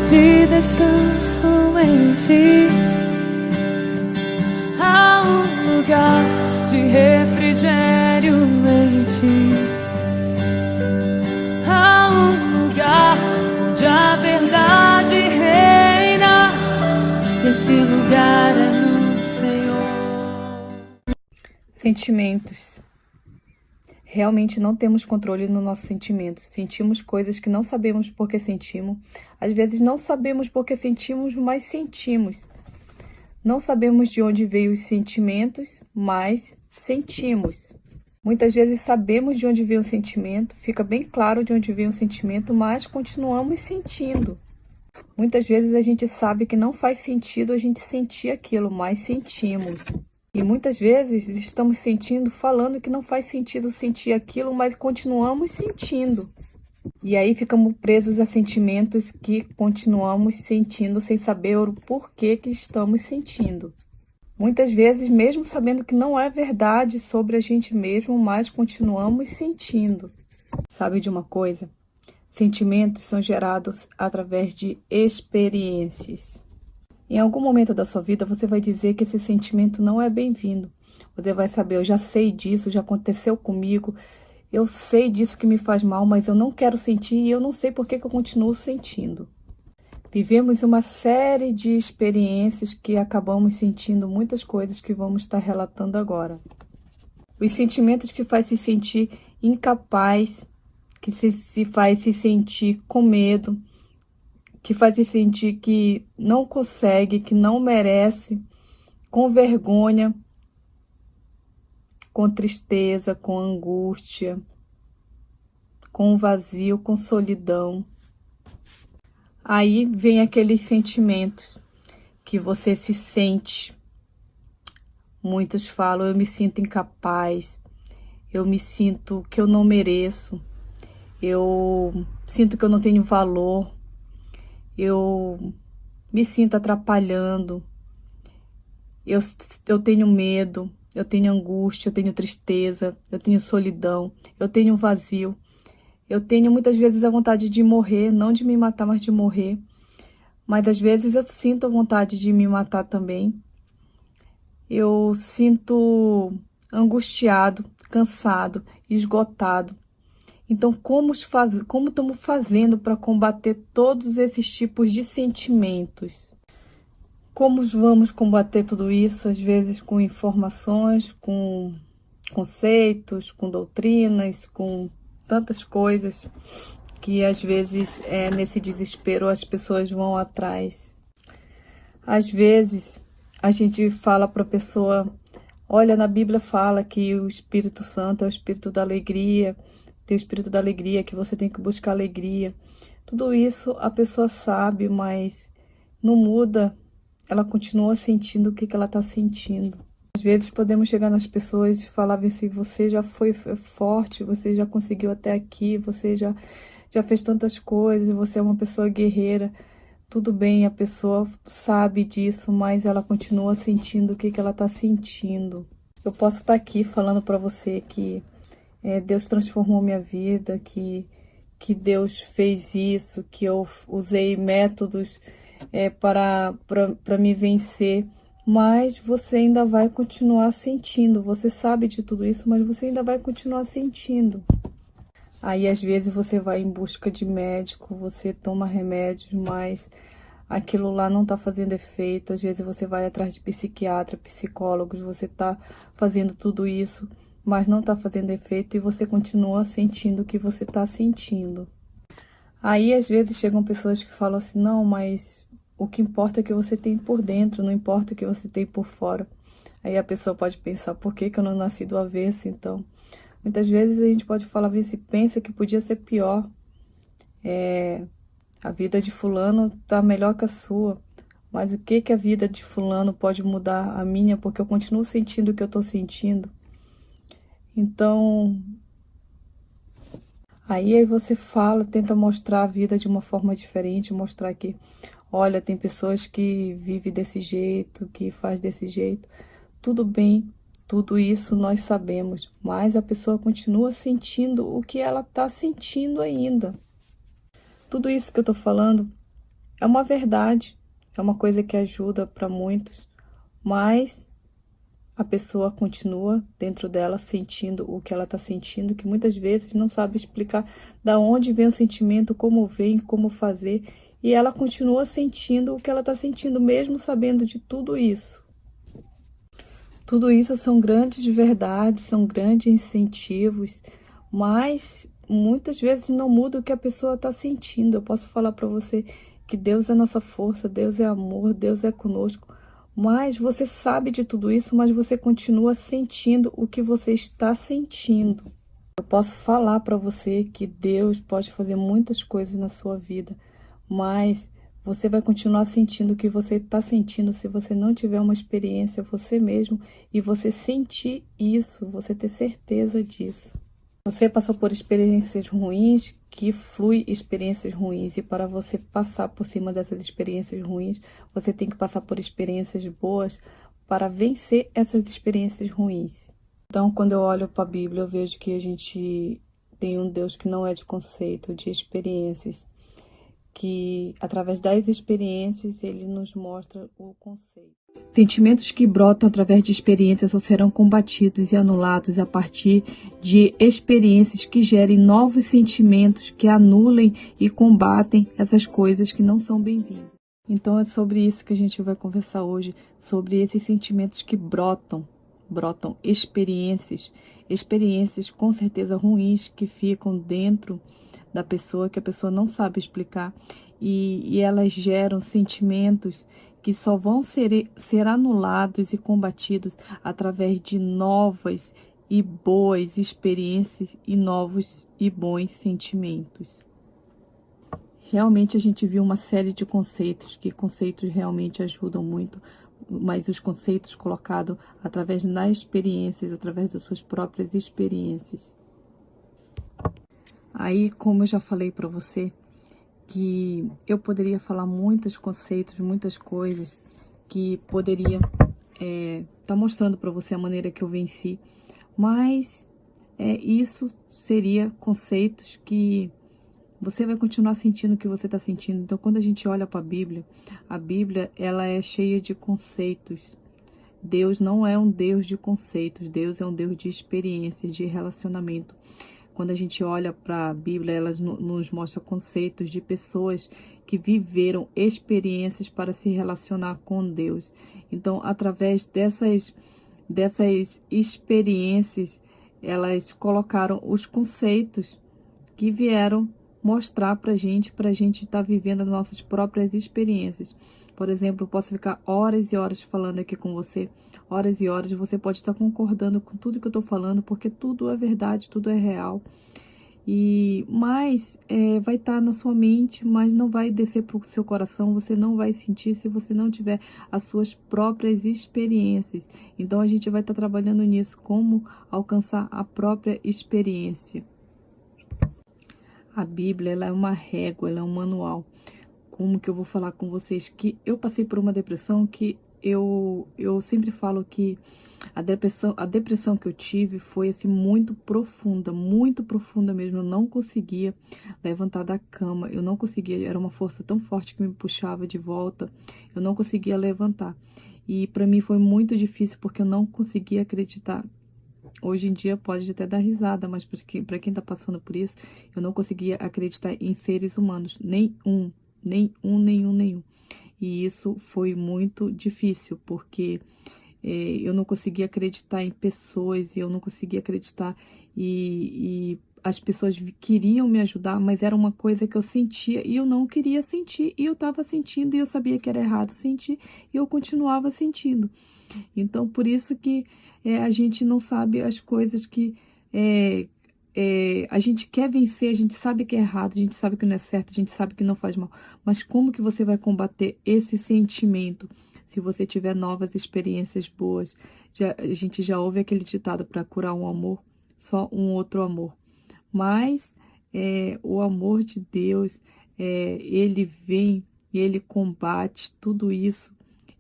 de descanso em ti. Há um lugar de refrigério em ti. Há um lugar onde a verdade reina. Esse lugar é no Senhor. Sentimentos. Realmente não temos controle nos nossos sentimentos. Sentimos coisas que não sabemos por que sentimos. Às vezes não sabemos por que sentimos, mas sentimos. Não sabemos de onde veio os sentimentos, mas sentimos. Muitas vezes sabemos de onde veio o sentimento, fica bem claro de onde veio o sentimento, mas continuamos sentindo. Muitas vezes a gente sabe que não faz sentido a gente sentir aquilo, mas sentimos. E muitas vezes estamos sentindo, falando que não faz sentido sentir aquilo, mas continuamos sentindo. E aí ficamos presos a sentimentos que continuamos sentindo sem saber o porquê que estamos sentindo. Muitas vezes, mesmo sabendo que não é verdade sobre a gente mesmo, mas continuamos sentindo. Sabe de uma coisa? Sentimentos são gerados através de experiências. Em algum momento da sua vida, você vai dizer que esse sentimento não é bem-vindo. Você vai saber, eu já sei disso, já aconteceu comigo, eu sei disso que me faz mal, mas eu não quero sentir e eu não sei por que eu continuo sentindo. Vivemos uma série de experiências que acabamos sentindo muitas coisas que vamos estar relatando agora. Os sentimentos que fazem se sentir incapaz, que se faz se sentir com medo, que faz se sentir que não consegue, que não merece, com vergonha, com tristeza, com angústia, com vazio, com solidão. Aí vem aqueles sentimentos que você se sente. Muitos falam, eu me sinto incapaz, eu me sinto que eu não mereço, eu sinto que eu não tenho valor, eu me sinto atrapalhando, eu tenho medo, eu tenho angústia, eu tenho tristeza, eu tenho solidão, eu tenho vazio. Eu tenho muitas vezes a vontade de morrer, não de me matar, mas de morrer. Mas às vezes eu sinto a vontade de me matar também. Eu sinto angustiado, cansado, esgotado. Então, como estamos fazendo para combater todos esses tipos de sentimentos? Como vamos combater tudo isso? Às vezes com informações, com conceitos, com doutrinas, com tantas coisas que às vezes nesse desespero as pessoas vão atrás. Às vezes a gente fala para a pessoa, olha, na Bíblia fala que o Espírito Santo é o Espírito da alegria, tem o Espírito da alegria, que você tem que buscar alegria. Tudo isso a pessoa sabe, mas não muda, ela continua sentindo o que ela está sentindo. Às vezes podemos chegar nas pessoas e falar assim, você já foi forte, você já conseguiu até aqui, você já fez tantas coisas, você é uma pessoa guerreira. Tudo bem, a pessoa sabe disso, mas ela continua sentindo o que ela está sentindo. Eu posso estar aqui falando para você que Deus transformou minha vida, que Deus fez isso, que eu usei métodos para me vencer, mas você ainda vai continuar sentindo. Você sabe de tudo isso, mas você ainda vai continuar sentindo. Aí, às vezes, você vai em busca de médico, você toma remédios, mas aquilo lá não está fazendo efeito. Às vezes, você vai atrás de psiquiatra, psicólogos, você está fazendo tudo isso, mas não está fazendo efeito e você continua sentindo o que você está sentindo. Aí, às vezes, chegam pessoas que falam assim, não, mas o que importa é o que você tem por dentro, não importa o que você tem por fora. Aí a pessoa pode pensar, por que eu não nasci do avesso, então? Muitas vezes a gente pode falar, se pensa que podia ser pior. A vida de fulano está melhor que a sua. Mas o que a vida de fulano pode mudar a minha? Porque eu continuo sentindo o que eu estou sentindo. Então, aí você fala, tenta mostrar a vida de uma forma diferente, mostrar que, olha, tem pessoas que vivem desse jeito, que faz desse jeito. Tudo bem, tudo isso nós sabemos, mas a pessoa continua sentindo o que ela está sentindo ainda. Tudo isso que eu estou falando É uma verdade, é uma coisa que ajuda para muitos, mas a pessoa continua dentro dela sentindo o que ela está sentindo, que muitas vezes não sabe explicar da onde vem o sentimento, como vem, como fazer, e ela continua sentindo o que ela está sentindo, mesmo sabendo de tudo isso. Tudo isso são grandes verdades, são grandes incentivos, mas muitas vezes não muda o que a pessoa está sentindo. Eu posso falar para você que Deus é nossa força, Deus é amor, Deus é conosco, mas você sabe de tudo isso, mas você continua sentindo o que você está sentindo. Eu posso falar para você que Deus pode fazer muitas coisas na sua vida, mas você vai continuar sentindo o que você está sentindo se você não tiver uma experiência você mesmo e você sentir isso, você ter certeza disso. Você passou por experiências ruins, que flui experiências ruins, e para você passar por cima dessas experiências ruins, você tem que passar por experiências boas para vencer essas experiências ruins. Então, quando eu olho para a Bíblia, eu vejo que a gente tem um Deus que não é de conceito, de experiências, que através das experiências ele nos mostra o conceito. Sentimentos que brotam através de experiências só serão combatidos e anulados a partir de experiências que gerem novos sentimentos, que anulem e combatem essas coisas que não são bem-vindas. Então é sobre isso que a gente vai conversar hoje, sobre esses sentimentos que brotam experiências com certeza ruins que ficam dentro da pessoa, que a pessoa não sabe explicar, e elas geram sentimentos que só vão ser anulados e combatidos através de novas e boas experiências e novos e bons sentimentos. Realmente a gente viu uma série de conceitos, que conceitos realmente ajudam muito, mas os conceitos colocados através das experiências, através das suas próprias experiências. Aí, como eu já falei para você, que eu poderia falar muitos conceitos, muitas coisas, que poderia tá mostrando para você a maneira que eu venci, mas isso seria conceitos que você vai continuar sentindo o que você está sentindo. Então, quando a gente olha para a Bíblia, ela é cheia de conceitos. Deus não é um Deus de conceitos, Deus é um Deus de experiências, de relacionamento. Quando a gente olha para a Bíblia, ela nos mostra conceitos de pessoas que viveram experiências para se relacionar com Deus. Então, através dessas experiências, elas colocaram os conceitos que vieram mostrar para a gente estar vivendo as nossas próprias experiências. Por exemplo, eu posso ficar horas e horas falando aqui com você, horas e horas, você pode estar concordando com tudo que eu estou falando, porque tudo é verdade, tudo é real. Mas vai estar na sua mente, mas não vai descer para o seu coração, você não vai sentir se você não tiver as suas próprias experiências. Então a gente vai estar trabalhando nisso, como alcançar a própria experiência. A Bíblia, ela é uma régua, ela é um manual. Como que eu vou falar com vocês? Que eu passei por uma depressão que eu sempre falo que a depressão que eu tive foi assim muito profunda mesmo. Eu não conseguia levantar da cama, eu não conseguia, era uma força tão forte que me puxava de volta, eu não conseguia levantar. E para mim foi muito difícil porque eu não conseguia acreditar. Hoje em dia pode até dar risada, mas para quem está passando por isso, eu não conseguia acreditar em seres humanos, nenhum. E isso foi muito difícil, porque eu não conseguia acreditar em pessoas, e eu não conseguia acreditar, e as pessoas queriam me ajudar, mas era uma coisa que eu sentia, e eu não queria sentir, e eu estava sentindo, e eu sabia que era errado sentir, e eu continuava sentindo. Então, por isso que a gente não sabe as coisas que a gente quer vencer, a gente sabe que é errado, a gente sabe que não é certo, a gente sabe que não faz mal. Mas como que você vai combater esse sentimento se você tiver novas experiências boas? A gente já ouve aquele ditado: para curar um amor, só um outro amor. Mas o amor de Deus, ele vem e ele combate tudo isso.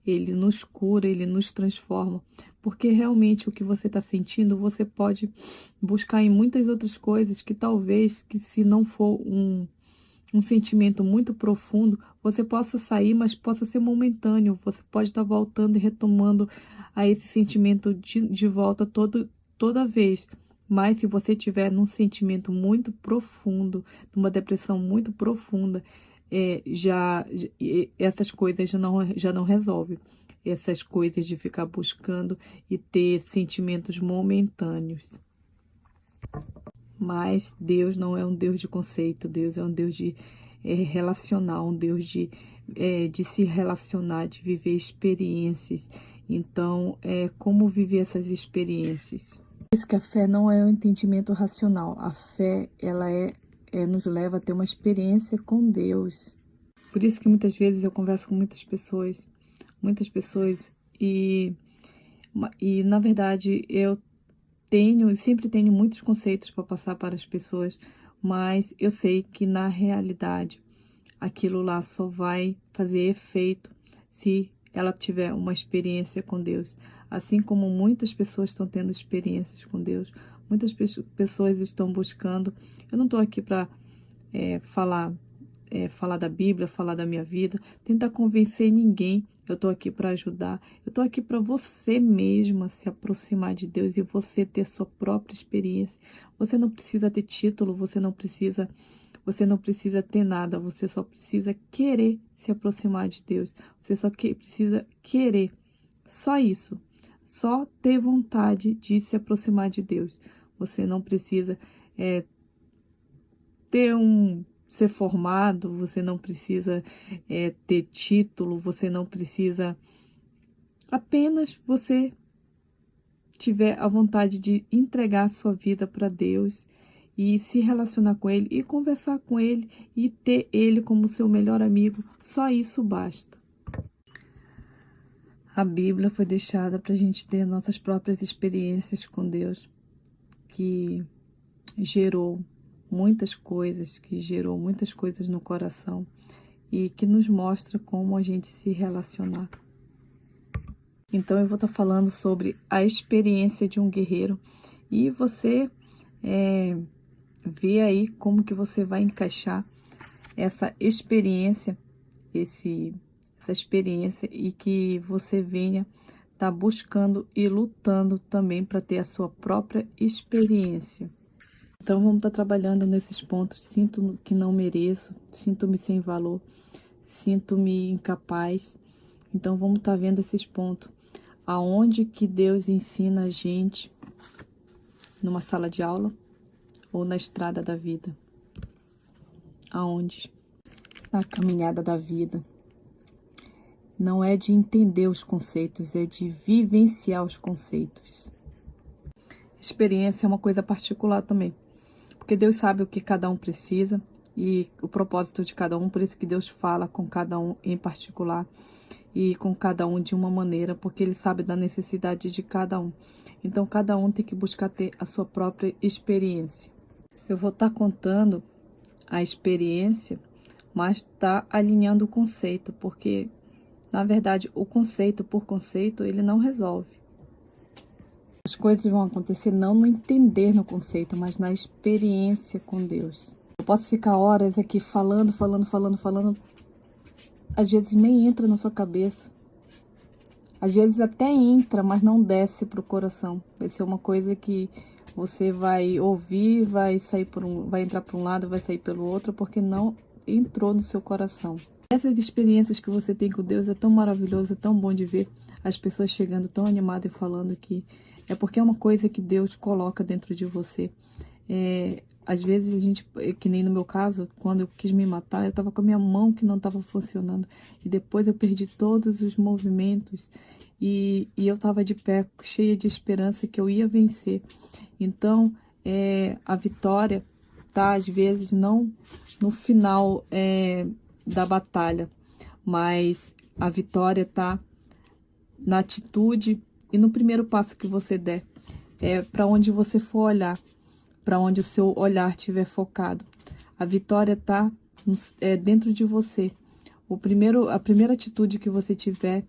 Ele nos cura, ele nos transforma, porque realmente o que você está sentindo, você pode buscar em muitas outras coisas que talvez, que se não for um sentimento muito profundo, você possa sair, mas possa ser momentâneo. Você pode estar voltando e retomando a esse sentimento de volta toda vez. Mas se você tiver num sentimento muito profundo, numa depressão muito profunda, essas coisas já não resolve. Essas coisas de ficar buscando e ter sentimentos momentâneos. Mas Deus não é um Deus de conceito, Deus é um Deus de relacional, um Deus de se relacionar, de viver experiências. Então, como viver essas experiências? Por isso que a fé não é um entendimento racional. A fé, ela nos leva a ter uma experiência com Deus. Por isso que muitas vezes eu converso com muitas pessoas e na verdade eu sempre tenho muitos conceitos para passar para as pessoas, mas eu sei que na realidade aquilo lá só vai fazer efeito se ela tiver uma experiência com Deus. Assim como muitas pessoas estão tendo experiências com Deus, muitas pessoas estão buscando. Eu não estou aqui para falar da Bíblia, falar da minha vida, tentar convencer ninguém. Eu estou aqui para ajudar. Eu estou aqui para você mesma se aproximar de Deus e você ter sua própria experiência. Você não precisa ter título, você não precisa ter nada, você só precisa querer se aproximar de Deus. Você só precisa querer. Só isso. Só ter vontade de se aproximar de Deus. Você não precisa ser formado, você não precisa ter título, você não precisa. Apenas você tiver a vontade de entregar a sua vida para Deus e se relacionar com Ele e conversar com Ele e ter Ele como seu melhor amigo, só isso basta. A Bíblia foi deixada para a gente ter nossas próprias experiências com Deus, que gerou muitas coisas no coração e que nos mostra como a gente se relacionar. Então eu vou estar falando sobre a experiência de um guerreiro e você vê aí como que você vai encaixar essa experiência, essa experiência e que você venha estar buscando e lutando também para ter a sua própria experiência. Então, vamos estar trabalhando nesses pontos. Sinto que não mereço, sinto-me sem valor, sinto-me incapaz. Então, vamos estar vendo esses pontos. Aonde que Deus ensina a gente? Numa sala de aula ou na estrada da vida? Aonde? Na caminhada da vida. Não é de entender os conceitos, é de vivenciar os conceitos. Experiência é uma coisa particular também. Porque Deus sabe o que cada um precisa e o propósito de cada um, por isso que Deus fala com cada um em particular e com cada um de uma maneira, porque Ele sabe da necessidade de cada um. Então, cada um tem que buscar ter a sua própria experiência. Eu vou estar contando a experiência, mas está alinhando o conceito, porque, na verdade, o conceito por conceito, ele não resolve. As coisas vão acontecer não no entender no conceito, mas na experiência com Deus. Eu posso ficar horas aqui falando. Às vezes nem entra na sua cabeça. Às vezes até entra, mas não desce para o coração. Vai ser uma coisa que você vai ouvir, vai entrar para um lado, vai sair pelo outro, porque não entrou no seu coração. Essas experiências que você tem com Deus é tão maravilhoso, é tão bom de ver as pessoas chegando tão animadas e falando que é porque é uma coisa que Deus coloca dentro de você. Às vezes a gente, que nem no meu caso, quando eu quis me matar, eu estava com a minha mão que não estava funcionando. E depois eu perdi todos os movimentos e eu estava de pé, cheia de esperança que eu ia vencer. Então, a vitória tá às vezes não no final da batalha, mas a vitória tá na atitude e no primeiro passo que você der, para onde você for olhar, para onde o seu olhar estiver focado. A vitória está dentro de você. A primeira atitude que você tiver,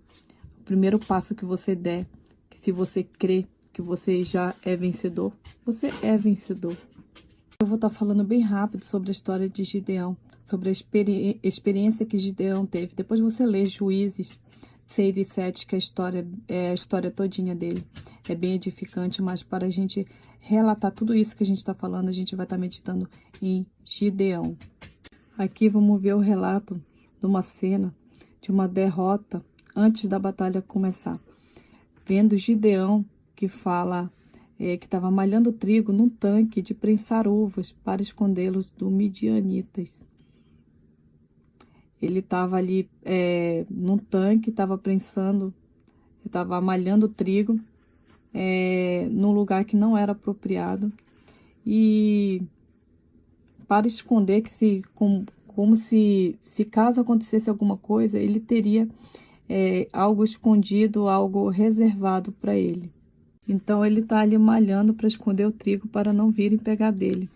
o primeiro passo que você der, que se você crê que você já é vencedor, você é vencedor. Eu vou estar falando bem rápido sobre a história de Gideão, sobre a experiência que Gideão teve. Depois você lê Juízes 6 e 7, que é a história todinha dele. É bem edificante, mas para a gente relatar tudo isso que a gente está falando, a gente vai estar meditando em Gideão. Aqui vamos ver o relato de uma cena, de uma derrota antes da batalha começar. Vendo Gideão, que fala que estava malhando trigo num tanque de prensar uvas para escondê-los dos midianitas. Ele estava ali num tanque, estava prensando, estava malhando trigo num lugar que não era apropriado. E para esconder que como se caso acontecesse alguma coisa, ele teria algo escondido, algo reservado para ele. Então ele está ali malhando para esconder o trigo para não virem pegar dele.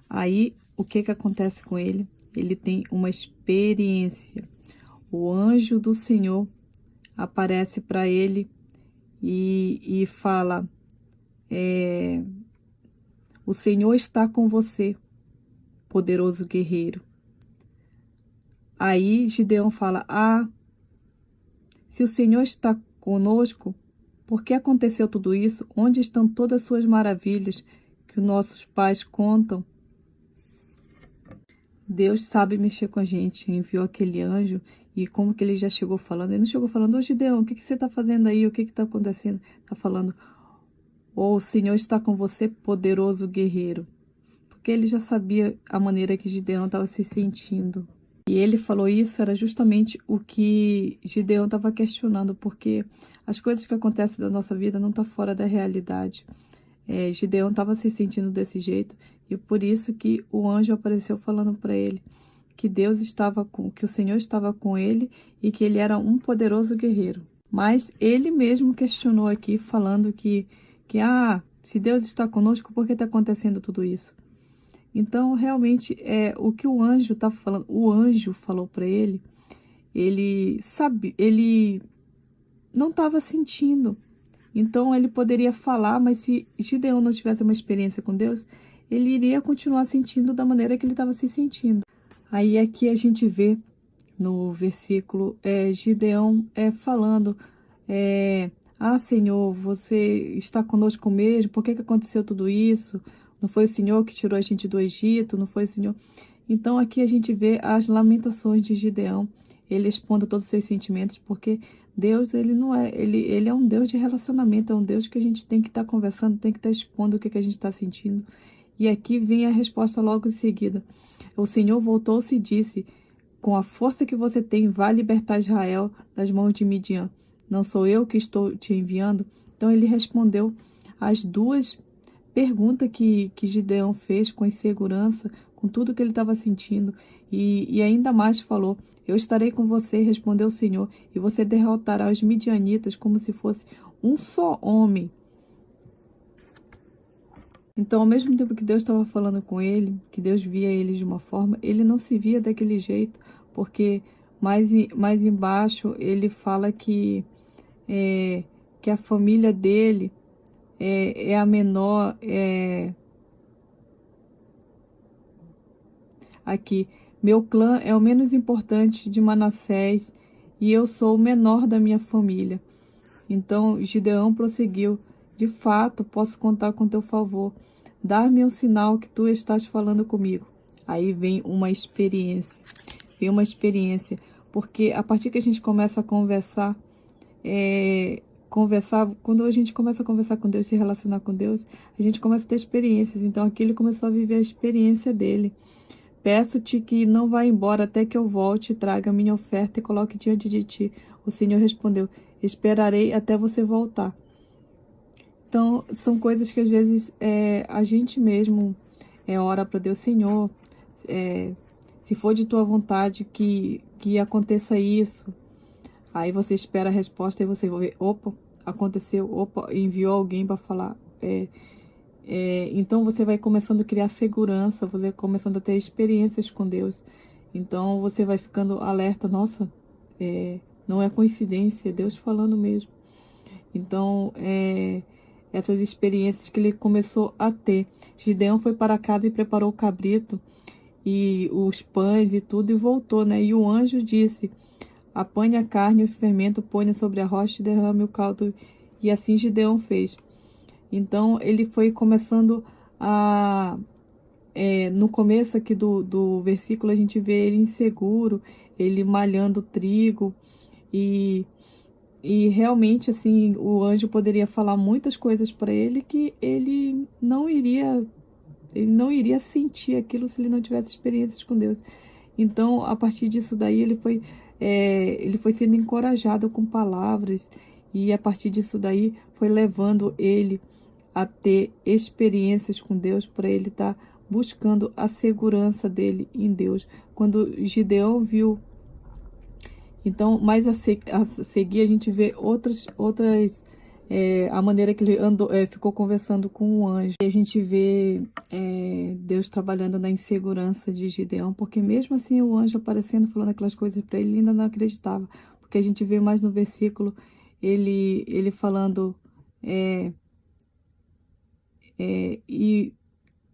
Aí o que acontece com ele? Ele tem uma experiência. O anjo do Senhor aparece para ele e fala: o Senhor está com você, poderoso guerreiro. Aí Gideão fala: se o Senhor está conosco, por que aconteceu tudo isso? Onde estão todas as suas maravilhas que os nossos pais contam? Deus sabe mexer com a gente, enviou aquele anjo, e como que ele já chegou falando? Ele não chegou falando: ô Gideão, o que você está fazendo aí? O que está acontecendo? Está falando: o Senhor está com você, poderoso guerreiro. Porque ele já sabia a maneira que Gideão estava se sentindo. E ele falou isso, era justamente o que Gideão estava questionando, porque as coisas que acontecem na nossa vida não estão fora da realidade. Gideão estava se sentindo desse jeito, e por isso que o anjo apareceu falando para ele que que o Senhor estava com ele e que ele era um poderoso guerreiro. Mas ele mesmo questionou aqui, falando que se Deus está conosco, por que está acontecendo tudo isso? Então, realmente, o que o anjo está falando, o anjo falou para ele não estava sentindo. Então, ele poderia falar, mas se Gideão não tivesse uma experiência com Deus, ele iria continuar sentindo da maneira que ele estava se sentindo. Aí, aqui a gente vê, no versículo, Gideão falando: Senhor, você está conosco mesmo? Por que aconteceu tudo isso? Não foi o Senhor que tirou a gente do Egito? Não foi o Senhor? Então aqui a gente vê as lamentações de Gideão. Ele expondo todos os seus sentimentos, porque Deus, ele não ele é um Deus de relacionamento, é um Deus que a gente tem que estar conversando, tem que estar expondo o que a gente está sentindo. E aqui vem a resposta logo em seguida. O Senhor voltou-se e disse: com a força que você tem, vá libertar Israel das mãos de Midian. Não sou eu que estou te enviando? Então ele respondeu as duas perguntas que Gideão fez com insegurança, com tudo que ele estava sentindo, e ainda mais falou: eu estarei com você, respondeu o Senhor, e você derrotará os midianitas como se fosse um só homem. Então, ao mesmo tempo que Deus estava falando com ele, que Deus via ele de uma forma, ele não se via daquele jeito, porque mais embaixo ele fala que a família dele é a menor. Aqui, meu clã é o menos importante de Manassés e eu sou o menor da minha família. Então Gideão prosseguiu: de fato, posso contar com teu favor. Dar-me um sinal que tu estás falando comigo. Aí vem uma experiência. Porque a partir que a gente começa a conversar, quando a gente começa a conversar com Deus, se relacionar com Deus, a gente começa a ter experiências. Então aqui ele começou a viver a experiência dele. Peço-te que não vá embora até que eu volte, traga minha oferta e coloque diante de ti. O Senhor respondeu: esperarei até você voltar. Então, são coisas que às vezes a gente mesmo ora para Deus: Senhor, se for de tua vontade que aconteça isso. Aí você espera a resposta e você vai ver: opa, aconteceu, opa, enviou alguém para falar. Então você vai começando a criar segurança, você vai começando a ter experiências com Deus. Então você vai ficando alerta: nossa, não é coincidência, é Deus falando mesmo. Então essas experiências que ele começou a ter. Gideão foi para casa e preparou o cabrito e os pães e tudo e voltou, né? E o anjo disse: apanhe a carne e o fermento, ponha sobre a rocha e derrame o caldo. E assim Gideão fez. Então ele foi começando a... no começo aqui do versículo a gente vê ele inseguro, ele malhando trigo e realmente assim o anjo poderia falar muitas coisas para ele que ele não iria sentir aquilo se ele não tivesse experiências com Deus. Então a partir disso daí ele foi sendo encorajado com palavras e a partir disso daí foi levando ele a ter experiências com Deus, para ele estar buscando a segurança dele em Deus. Quando Gideão viu, então, mais a seguir a gente vê outras a maneira que ele andou, ficou conversando com o anjo. E a gente vê Deus trabalhando na insegurança de Gideão, porque mesmo assim o anjo aparecendo, falando aquelas coisas para ele, ele ainda não acreditava. Porque a gente vê mais no versículo ele falando e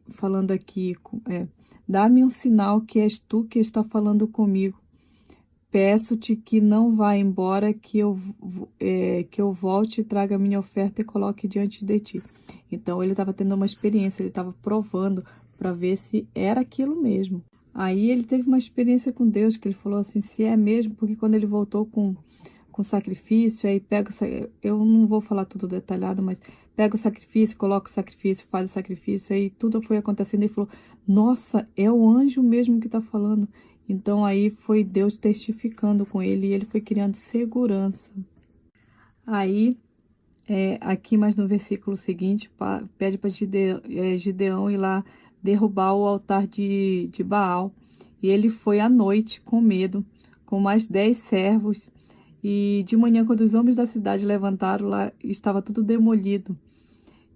falando aqui, dá-me um sinal que és tu que está falando comigo. Peço-te que não vá embora, que eu volte e traga a minha oferta e coloque diante de ti. Então ele estava tendo uma experiência, ele estava provando para ver se era aquilo mesmo. Aí ele teve uma experiência com Deus, que ele falou assim, se é mesmo, porque quando ele voltou com sacrifício, aí pega, eu não vou falar tudo detalhado, mas pega o sacrifício, coloca o sacrifício, faz o sacrifício, aí tudo foi acontecendo e falou, nossa, é o anjo mesmo que está falando. Então aí foi Deus testificando com ele e ele foi criando segurança. Aí, aqui mais no versículo seguinte, pede para Gideão ir lá derrubar o altar de Baal. E ele foi à noite com medo, com mais 10 servos. E de manhã, quando os homens da cidade levantaram, lá estava tudo demolido.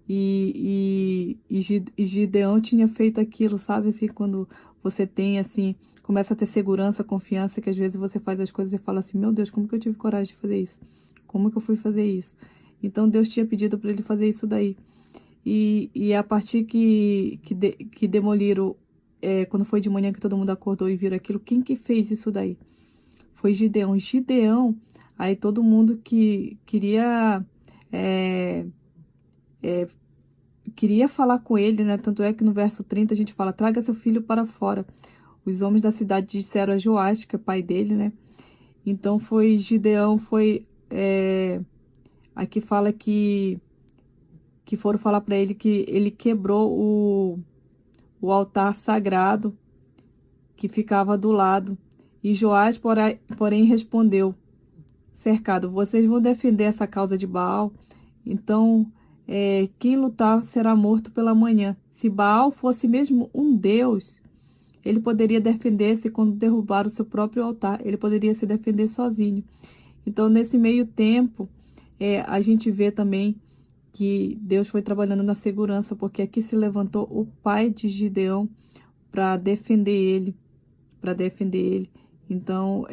E Gideão tinha feito aquilo, sabe assim, quando você tem assim, começa a ter segurança, confiança, que às vezes você faz as coisas e fala assim, meu Deus, como que eu tive coragem de fazer isso? Como que eu fui fazer isso? Então Deus tinha pedido para ele fazer isso daí. E a partir que demoliram, quando foi de manhã que todo mundo acordou e viram aquilo, quem que fez isso daí? Foi Gideão. Gideão, aí todo mundo que queria falar com ele, né? Tanto é que no verso 30 a gente fala, traga seu filho para fora. Os homens da cidade disseram a Joás, que é pai dele, né? Então foi Gideão, aqui fala que foram falar para ele que ele quebrou o altar sagrado que ficava do lado. E Joás, porém, respondeu, cercado, vocês vão defender essa causa de Baal? Então, quem lutar será morto pela manhã. Se Baal fosse mesmo um deus, ele poderia defender-se quando derrubar o seu próprio altar. Ele poderia se defender sozinho. Então, nesse meio tempo, a gente vê também que Deus foi trabalhando na segurança, porque aqui se levantou o pai de Gideão para defender ele. Então,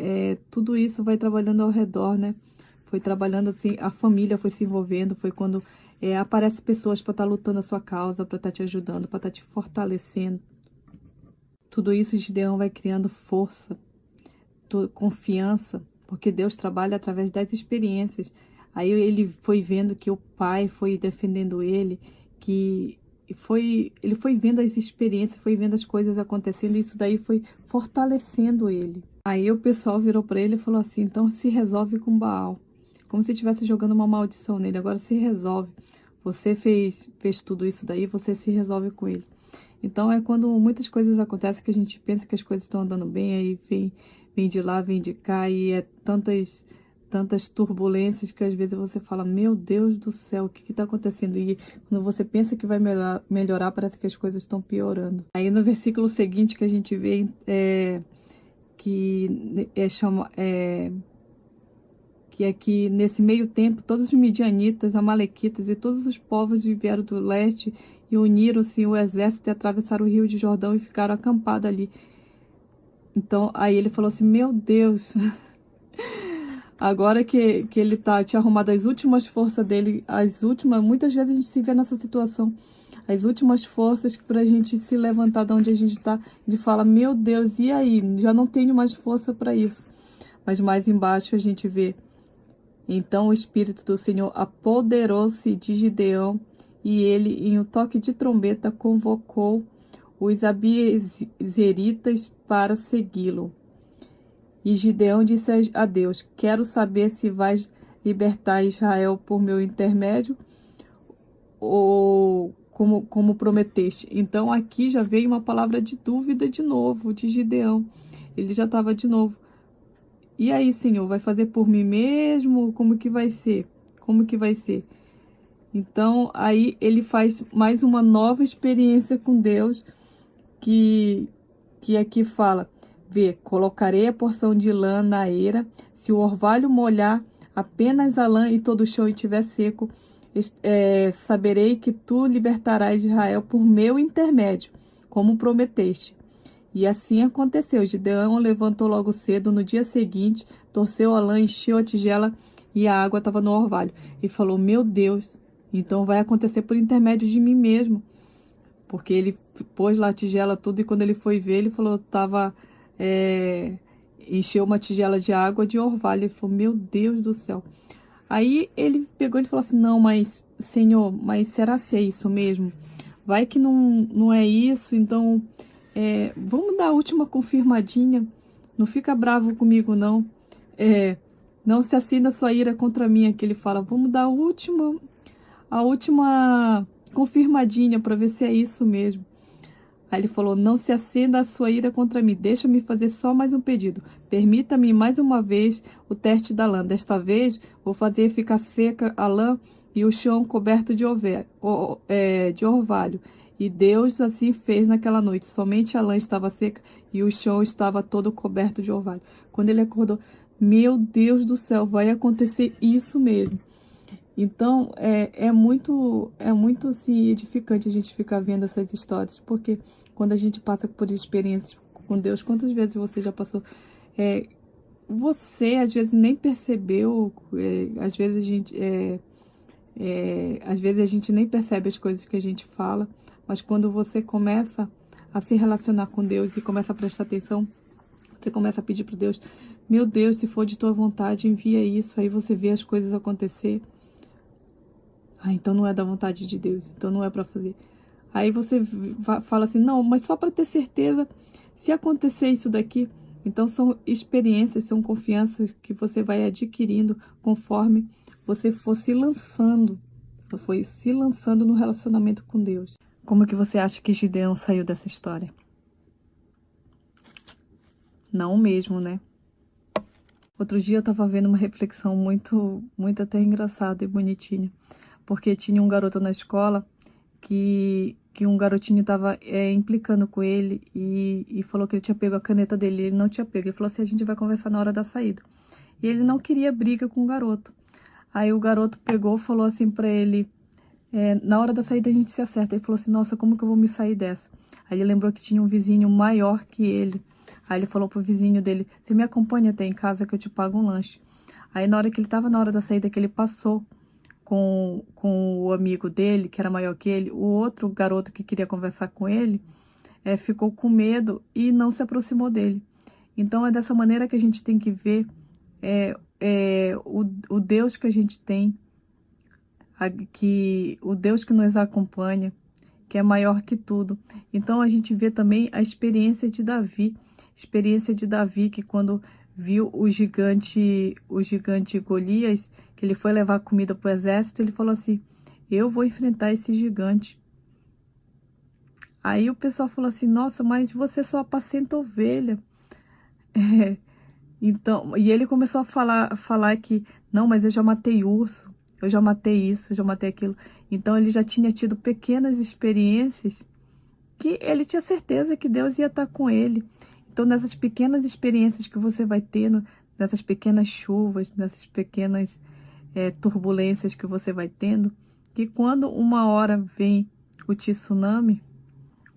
tudo isso vai trabalhando ao redor, né? Foi trabalhando assim, a família foi se envolvendo, foi quando aparecem pessoas para estar lutando a sua causa, para estar te ajudando, para estar te fortalecendo. Tudo isso Gideão vai criando força, confiança, porque Deus trabalha através das experiências. Aí ele foi vendo que o pai foi defendendo ele, que ele foi vendo as experiências, foi vendo as coisas acontecendo, e isso daí foi fortalecendo ele. Aí o pessoal virou para ele e falou assim, então se resolve com Baal. Como se estivesse jogando uma maldição nele, agora se resolve. Você fez tudo isso daí, você se resolve com ele. Então é quando muitas coisas acontecem que a gente pensa que as coisas estão andando bem, aí vem de lá, vem de cá, e tantas turbulências que às vezes você fala, meu Deus do céu, o que está acontecendo? E quando você pensa que vai melhorar, parece que as coisas estão piorando. Aí no versículo seguinte que a gente vê que aqui nesse meio tempo todos os midianitas, amalequitas e todos os povos vieram do leste e uniram-se o exército e atravessaram o rio de Jordão e ficaram acampados ali. Então aí ele falou assim, meu Deus, Agora que ele tinha arrumado as últimas forças dele, muitas vezes a gente se vê nessa situação, as últimas forças para a gente se levantar de onde a gente está, de fala, meu Deus, e aí? Já não tenho mais força para isso. Mas mais embaixo a gente vê, então o Espírito do Senhor apoderou-se de Gideão, e ele, em um toque de trombeta, convocou os abiezeritas para segui-lo. E Gideão disse a Deus, quero saber se vais libertar Israel por meu intermédio, ou como prometeste. Então aqui já veio uma palavra de dúvida de novo, de Gideão. Ele já estava de novo. E aí, Senhor, vai fazer por mim mesmo? Como que vai ser? Como que vai ser? Então, aí ele faz mais uma nova experiência com Deus, que aqui fala, vê, colocarei a porção de lã na eira, se o orvalho molhar apenas a lã e todo o chão estiver seco, saberei que tu libertarás Israel por meu intermédio, como prometeste. E assim aconteceu. Gideão levantou logo cedo, no dia seguinte, torceu a lã, encheu a tigela e a água estava no orvalho. E falou, meu Deus, então vai acontecer por intermédio de mim mesmo. Porque ele pôs lá a tigela tudo e quando ele foi ver, ele falou, encheu uma tigela de água de orvalho. Ele falou, meu Deus do céu. Aí ele pegou e falou assim, não, mas Senhor, mas será se é isso mesmo? Vai que não é isso, então vamos dar a última confirmadinha. Não fica bravo comigo, não. Não se acenda sua ira contra mim, que ele fala, vamos dar a última confirmadinha para ver se é isso mesmo. Aí ele falou, não se acenda a sua ira contra mim, deixa-me fazer só mais um pedido. Permita-me mais uma vez o teste da lã. Desta vez, vou fazer ficar seca a lã e o chão coberto de orvalho. E Deus assim fez naquela noite. Somente a lã estava seca e o chão estava todo coberto de orvalho. Quando ele acordou, meu Deus do céu, vai acontecer isso mesmo. Então, é muito assim, edificante a gente ficar vendo essas histórias, porque quando a gente passa por experiências com Deus, quantas vezes você já passou? Você, às vezes, nem percebeu, às vezes a gente nem percebe as coisas que a gente fala, mas quando você começa a se relacionar com Deus e começa a prestar atenção, você começa a pedir para Deus, meu Deus, se for de tua vontade, envia isso, aí você vê as coisas acontecer. Então não é da vontade de Deus, então não é para fazer. Aí você fala assim, não, mas só para ter certeza, se acontecer isso daqui, então são experiências, são confianças que você vai adquirindo conforme você for se lançando no relacionamento com Deus. Como que você acha que Gideão saiu dessa história? Não mesmo, né? Outro dia eu estava vendo uma reflexão muito até engraçada e bonitinha. Porque tinha um garoto na escola que um garotinho estava implicando com ele e falou que ele tinha pego a caneta dele, ele não tinha pego. Ele falou assim, a gente vai conversar na hora da saída. E ele não queria briga com o garoto. Aí o garoto pegou e falou assim pra ele, na hora da saída a gente se acerta. Ele falou assim, nossa, como que eu vou me sair dessa? Aí ele lembrou que tinha um vizinho maior que ele. Aí ele falou pro vizinho dele, você me acompanha até em casa que eu te pago um lanche. Aí na hora que ele estava na hora da saída, que ele passou com o amigo dele, que era maior que ele, o outro garoto que queria conversar com ele, ficou com medo e não se aproximou dele. Então é dessa maneira que a gente tem que ver o Deus que a gente tem, o Deus que nos acompanha, que é maior que tudo. Então a gente vê também a experiência de Davi, que quando viu o gigante Golias, que ele foi levar comida para o exército, ele falou assim, eu vou enfrentar esse gigante. Aí o pessoal falou assim, nossa, mas você só apacenta ovelha. Então, e ele começou a falar que, não, mas eu já matei urso, eu já matei isso, eu já matei aquilo. Então ele já tinha tido pequenas experiências que ele tinha certeza que Deus ia estar com ele. Então, nessas pequenas experiências que você vai tendo, nessas pequenas chuvas, nessas pequenas turbulências que você vai tendo, que quando uma hora vem o tsunami,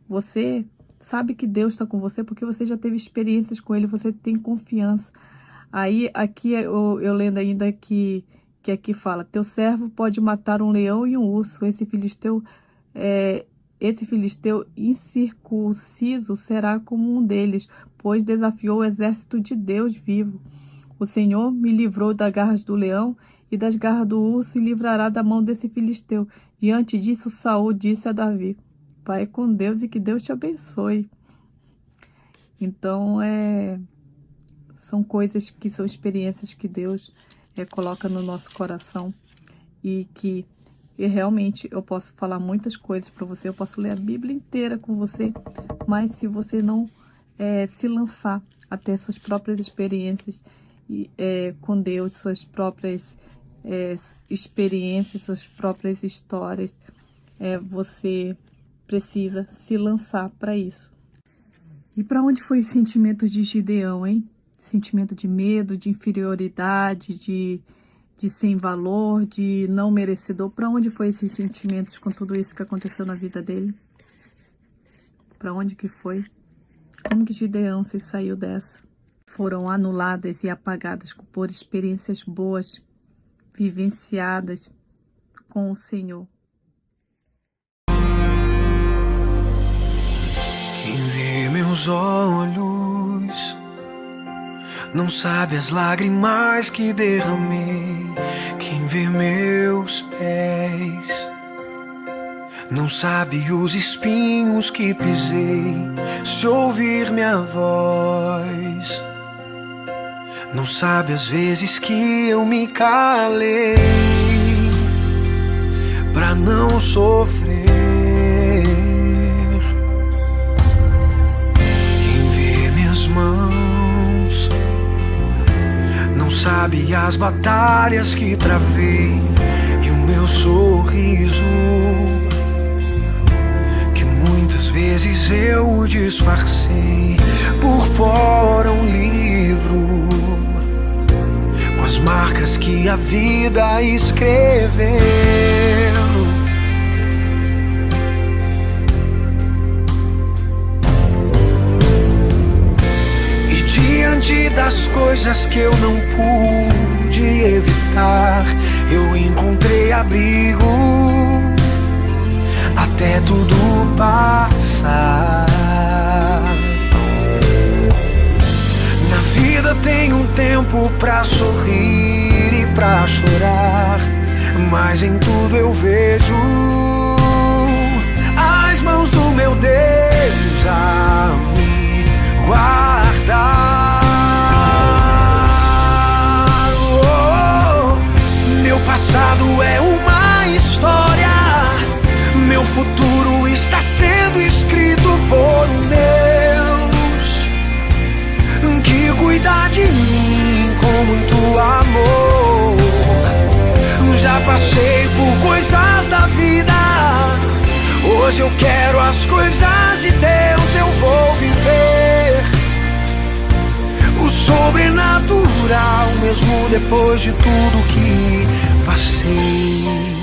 você sabe que Deus está com você porque você já teve experiências com Ele, você tem confiança. Aí, aqui, eu lendo ainda que aqui fala, teu servo pode matar um leão e um urso, esse filisteu incircunciso será como um deles, pois desafiou o exército de Deus vivo. O Senhor me livrou das garras do leão e das garras do urso e livrará da mão desse filisteu. Diante disso, Saul disse a Davi, vai com Deus e que Deus te abençoe. Então, são coisas que são experiências que Deus coloca no nosso coração e que realmente eu posso falar muitas coisas para você, eu posso ler a Bíblia inteira com você, mas se você não se lançar a ter suas próprias experiências com Deus, suas próprias experiências, suas próprias histórias, você precisa se lançar para isso. E para onde foi o sentimento de Gideão, hein? Sentimento de medo, de inferioridade, de sem valor, de não merecedor. Para onde foi esses sentimentos com tudo isso que aconteceu na vida dele? Para onde que foi? Como que Gideão se saiu dessa? Foram anuladas e apagadas por experiências boas, vivenciadas com o Senhor. Quem vê meus olhos não sabe as lágrimas que derramei. Quem vê meus pés não sabe os espinhos que pisei. Se ouvir minha voz, não sabe as vezes que eu me calei pra não sofrer. Quem vê minhas mãos não sabe as batalhas que travei e o meu sorriso que muitas vezes eu disfarcei. Por fora um livro com as marcas que a vida escreveu. Diante das coisas que eu não pude evitar, eu encontrei abrigo até tudo passar. Na vida tem um tempo pra sorrir e pra chorar, mas em tudo eu vejo as mãos do meu Deus a me guardar. Meu passado é uma história, meu futuro está sendo escrito por um Deus que cuida de mim com muito amor. Já passei por coisas da vida, hoje eu quero as coisas de Deus, eu vou viver o sobrenatural, mesmo depois de tudo que passei.